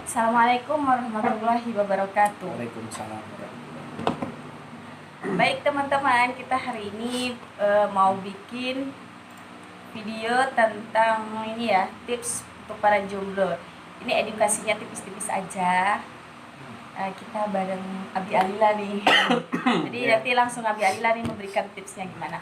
Assalamualaikum warahmatullahi wabarakatuh. Waalaikumsalam warahmatullahi wabarakatuh. Baik teman-teman, kita hari ini mau bikin video tentang ini ya, tips untuk para jomblo. Ini edukasinya tipis-tipis aja. Kita bareng Abi Alila nih. Jadi nanti langsung Abi Alila nih memberikan tipsnya gimana.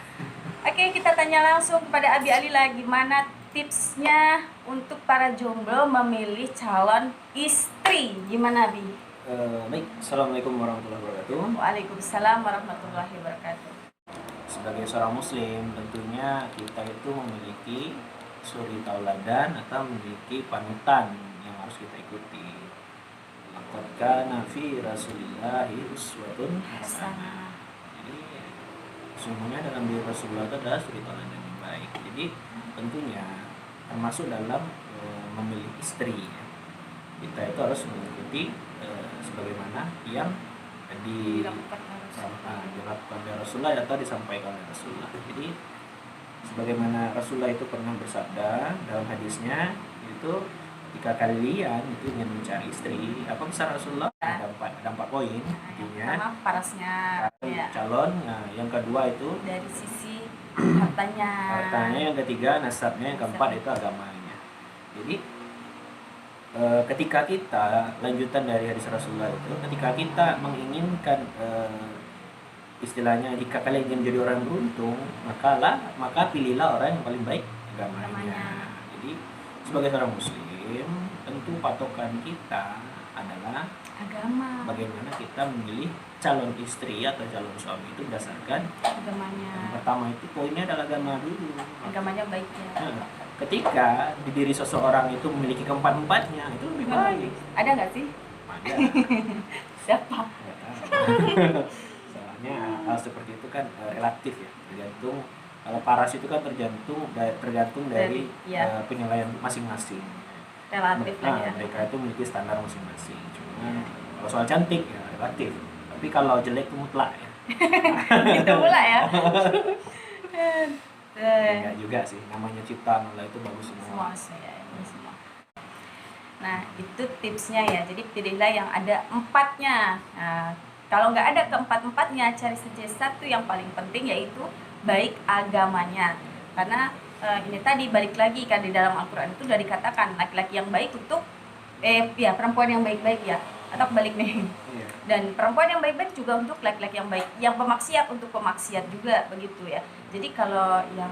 Oke, kita tanya langsung kepada Abi Alila gimana tipsnya untuk para jomblo memilih calon istri. Gimana, Abi? Baik, Assalamualaikum warahmatullahi wabarakatuh. Waalaikumsalam warahmatullahi wabarakatuh. Sebagai seorang muslim, tentunya kita itu memiliki suri tauladan atau memiliki panutan yang harus kita ikuti. Laqad kana fi Rasulillahi uswatun hasanah. Jadi sesungguhnya dalam diri Rasulullah itu adalah suri tauladan yang baik. Jadi tentunya termasuk dalam memilih istri ya. Kita itu harus mengikuti sebagaimana yang dilakukan oleh Rasulullah atau disampaikan oleh Rasulullah. Jadi sebagaimana Rasulullah itu pernah bersabda dalam hadisnya itu, ketika kalian itu ingin mencari istri, apa besar Rasulullah? Ada empat poin intinya. Parasnya Calon. Nah, yang kedua itu dari sisi hartanya. Yang ketiga nasabnya. Yang keempat itu agamanya. Jadi ketika kita lanjutan dari hadis Rasulullah itu, ketika kita menginginkan istilahnya jika kalian ingin menjadi orang beruntung, maka pilihlah orang yang paling baik agamanya. Jadi sebagai seorang muslim, tentu patokan kita adalah agama. Bagaimana kita memilih calon istri atau calon suami itu berdasarkan agamanya. Yang pertama itu poinnya adalah agama dulu. Agamanya baik ya. Nah, ketika di diri seseorang itu memiliki keempat-empatnya, itu lebih baik. Ada nggak sih? Ada. Siapa? Soalnya hal seperti itu kan relatif ya, tergantung. Kalau paras itu kan tergantung dari penilaian masing-masing. Relatif lah ya. Mereka itu memiliki standar masing-masing. Cuma kalau soal cantik ya relatif. Tapi kalau jelek itu mutlak ya. Itu pula ya. Enggak juga sih, namanya ciptaan Allah itu bagus semua. Semua. Nah, itu tipsnya ya. Jadi pilihlah yang ada empatnya. Nah, kalau nggak ada keempat-empatnya, cari saja satu yang paling penting, yaitu baik agamanya. Karena ini tadi balik lagi kan di dalam Al-Quran itu sudah dikatakan laki-laki yang baik untuk perempuan yang baik-baik ya, atau kebalik nih. Dan perempuan yang baik-baik juga untuk laki-laki yang baik, yang pemaksiat untuk pemaksiat juga, begitu ya. Jadi kalau yang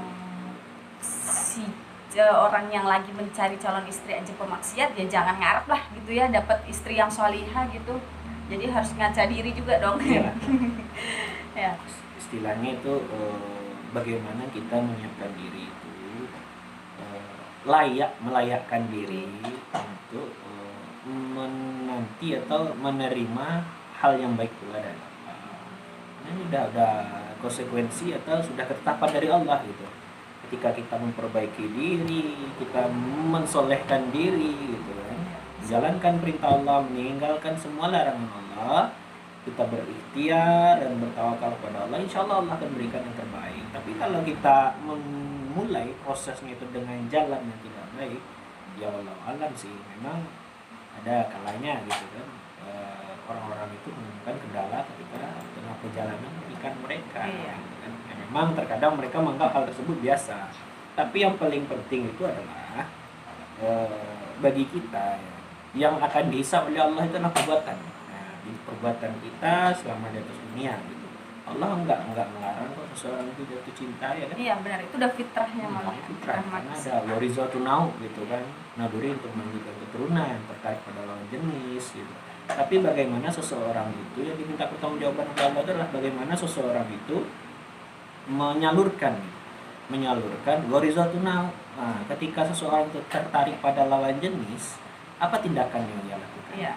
orang yang lagi mencari calon istri aja pemaksiat, ya jangan ngarep lah gitu ya dapat istri yang solihah gitu. Jadi harus ngaca diri juga dong. Iya. Ya. Istilahnya itu bagaimana kita menyiapkan diri itu melayakkan diri untuk menanti atau menerima hal yang baik pula dari Allah. Ini udah konsekuensi atau sudah ketetapan dari Allah gitu. Ketika kita memperbaiki diri, kita mensolehkan diri gitu kan, menjalankan perintah Allah, meninggalkan semua larangan Allah, kita berikhtiar dan bertawakal kepada Allah, insya Allah Allah akan berikan yang terbaik. Tapi kalau kita memulai prosesnya itu dengan jalan yang tidak baik, ya Allah alam sih, memang ada kalanya gitu kan, orang-orang itu menemukan kendala ketika tengah perjalanan ikan mereka. Gitu kan. Ya, memang terkadang mereka menganggap hal tersebut biasa. Tapi yang paling penting itu adalah bagi kita ya, yang akan dihisab oleh Allah itu adalah perbuatan. Nah, perbuatan kita selama di atas dunia gitu. Allah enggak melarang kok seseorang itu jatuh cinta ya kan? Iya benar, itu udah fitrahnya malah. Fitrah, karena ada warizatu nau gitu kan, naluri untuk melanjutkan keturunan terkait pada lawan jenis gitu. Tapi bagaimana seseorang itu yang diminta pertanggungjawaban oleh Allah adalah bagaimana seseorang itu menyalurkan warizatu nau. Nah, ketika seseorang itu tertarik pada lawan jenis, apa tindakan yang dia lakukan? Iya.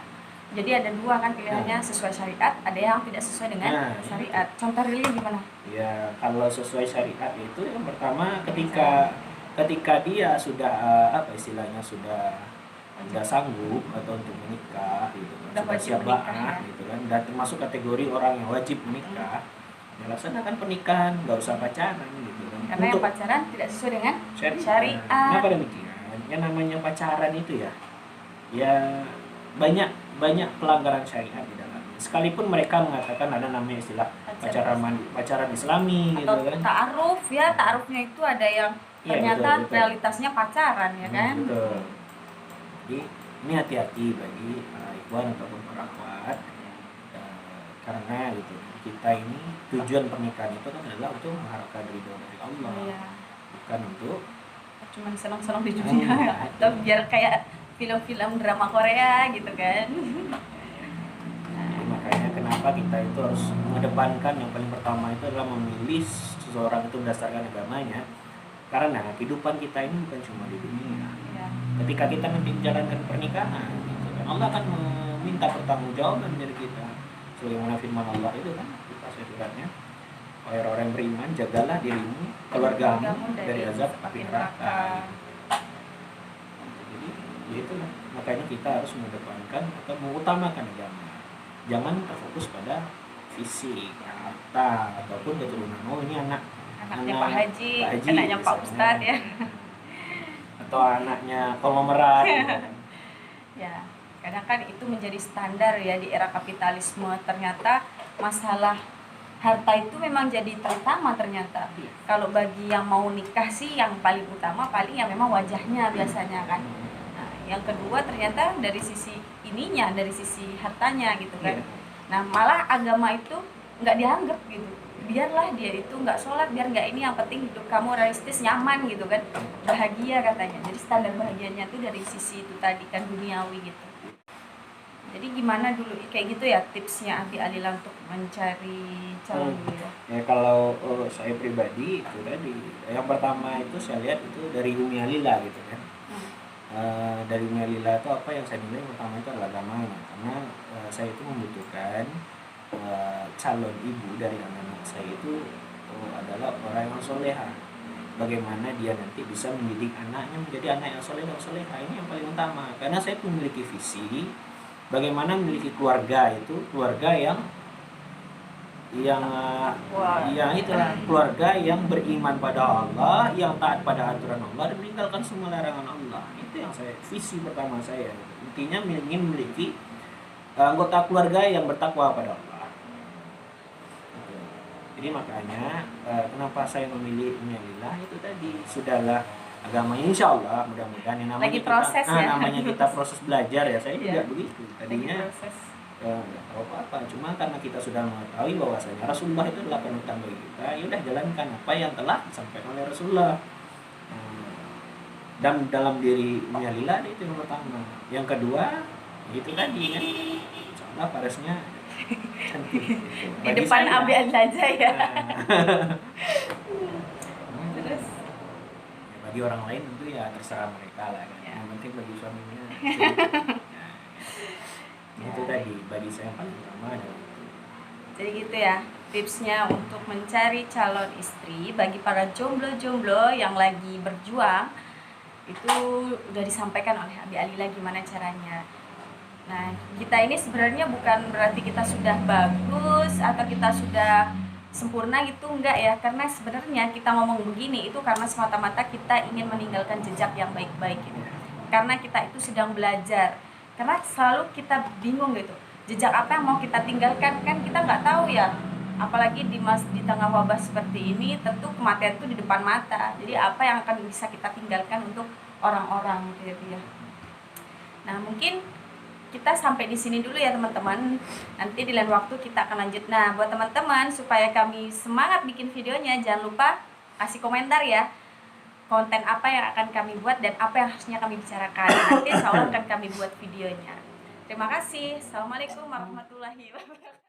Jadi ada dua kan pilihannya, sesuai syariat, ada yang tidak sesuai dengan syariat. Contoh realnya gimana? Ya, kalau sesuai syariat itu yang pertama ketika dia sudah sudah sanggup atau untuk menikah gitu kan, sudah siap ba'ah gitu kan, dan termasuk kategori orang yang wajib menikah, ya laksanakan pernikahan, nggak usah pacaran gitu kan. Karena yang pacaran tidak sesuai dengan syariat. Kenapa demikian? Yang namanya pacaran itu ya banyak banyak pelanggaran syariat di dalam. Sekalipun mereka mengatakan ada namanya istilah pacaran Islami gitu atau kan. ta'aruf ya, ta'arufnya itu ada yang Iya, ternyata betul. realitasnya pacaran ya kan. Betul. Jadi ini hati-hati bagi ikhwan ataupun para akhwat, karena gitu kita ini tujuan pernikahan itu kan adalah untuk mengharapkan ridho dari Allah, Iya. bukan untuk Cuman senang-senang di dunia atau biar kayak film-film drama Korea gitu kan. Jadi makanya kenapa kita itu harus mengedepankan yang paling pertama itu adalah memilih seseorang itu berdasarkan agamanya, karena kehidupan kita ini bukan cuma di dunia. Ya. Ketika kita nanti menjalankan pernikahan gitu kan, Allah akan meminta pertanggungjawaban dari kita sebagaimana firman Allah itu kan kita suratnya, wahai orang yang beriman, jagalah dirimu, keluargamu dari azab api neraka. Jadi itulah makanya kita harus mengedepankan atau mengutamakan agama. Jangan terfokus pada fisik, harta ataupun keturunan. Oh ini Anaknya Pak Haji, anaknya Pak misalnya, Ustadz ya. atau anaknya konglomerat gitu. Ya, kadang kan itu menjadi standar ya di era kapitalisme. Ternyata masalah harta itu memang jadi terutama ternyata. Kalau bagi yang mau nikah sih yang paling utama paling yang memang wajahnya biasanya kan. Nah, yang kedua ternyata dari sisi ininya, dari sisi hartanya gitu kan. Iya. Nah, malah agama itu nggak dianggap gitu. Biarlah dia itu nggak sholat, biar nggak ini, yang penting hidup kamu realistis, nyaman gitu kan, bahagia katanya. Jadi standar bahagianya tuh dari sisi itu tadi kan, duniawi gitu. Jadi gimana dulu kayak gitu ya tipsnya Abi Alila untuk mencari calon gitu ya? Ya kalau saya pribadi itu tadi yang pertama itu saya lihat itu dari Umi Alila gitu kan. Dari Umi Alila itu apa yang saya nilai pertama itu adalah agamanya, karena saya itu membutuhkan calon ibu dari anak saya itu adalah orang yang soleha. Bagaimana dia nanti bisa mendidik anaknya menjadi anak yang soleh dan soleha, ini yang paling utama. Karena saya memiliki visi bagaimana memiliki keluarga itu keluarga yang itulah keluarga yang beriman pada Allah, yang taat pada aturan Allah dan meninggalkan semua larangan Allah. Itu yang visi pertama saya. Intinya ingin memiliki anggota keluarga yang bertakwa pada Allah. Jadi makanya kenapa saya memilih Umi Alila itu tadi, sudahlah agamanya insya Allah mudah-mudahan yang namanya Lagi proses kita, ya. Namanya kita proses belajar ya, saya juga begitu tadinya nggak tahu apa-apa, cuma karena kita sudah mengetahui bahwasanya Rasulullah itu adalah panutan bagi kita, ya udah jalankan apa yang telah disampaikan oleh Rasulullah. Dan dalam diri Umi Alila itu yang pertama. Yang kedua itu tadi kan insya Allah paresnya cantik gitu. Di depan Abi Alila aja ya. Terus bagi orang lain tentu ya terserah mereka lah kan. Yang penting bagi suaminya itu tadi bagi saya yang paling utama adalah itu. Jadi gitu ya tipsnya untuk mencari calon istri bagi para jomblo-jomblo yang lagi berjuang, itu udah disampaikan oleh Abi Alila gimana caranya. Nah, kita ini sebenarnya bukan berarti kita sudah bagus atau kita sudah sempurna gitu, enggak ya. Karena sebenarnya kita ngomong begini itu karena semata-mata kita ingin meninggalkan jejak yang baik-baik gitu. Karena kita itu sedang belajar. Karena selalu kita bingung gitu, jejak apa yang mau kita tinggalkan, kan kita nggak tahu ya. Apalagi di tengah wabah seperti ini, tentu kematian itu di depan mata. Jadi apa yang akan bisa kita tinggalkan untuk orang-orang gitu ya. Nah, mungkin kita sampai di sini dulu ya teman-teman. Nanti di lain waktu kita akan lanjut. Nah, buat teman-teman supaya kami semangat bikin videonya, jangan lupa kasih komentar ya. Konten apa yang akan kami buat dan apa yang harusnya kami bicarakan. Nanti insya Allah akan kami buat videonya. Terima kasih. Assalamualaikum warahmatullahi wabarakatuh.